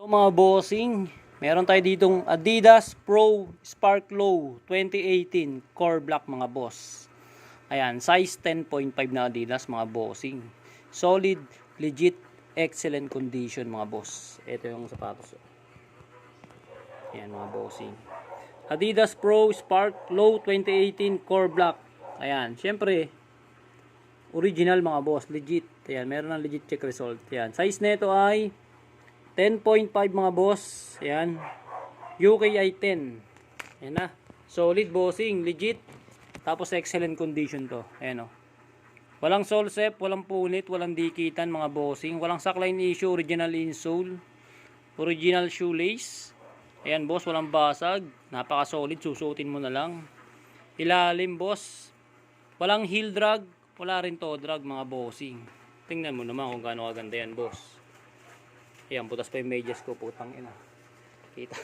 So mga bossing, meron tayo ditong Adidas Pro Spark Low 2018 Core Black mga boss. Ayan, size 10.5 na Adidas mga bossing. Solid, legit, excellent condition mga boss. Ito yung sapatos. Ayan mga bossing. Adidas Pro Spark Low 2018 Core Black. Ayan, syempre original mga boss, legit. Ayan, meron ng legit check result. Ayan, size nito ay 10.5 mga boss. Ayan. UKI 10. Ayan na. Solid bossing. Legit. Tapos excellent condition to. Ayan o. Walang sole sep. Walang punit. Walang dikitan mga bossing. Walang sackline issue. Original insole. Original shoelace. Ayan boss. Walang basag. Napaka solid. Susuotin mo na lang. Ilalim boss. Walang heel drag. Wala rin toe drag mga bossing. Tingnan mo naman kung gaano kaganda yan boss. Ayan, butas pa yung medyas ko, putang ina. Kita.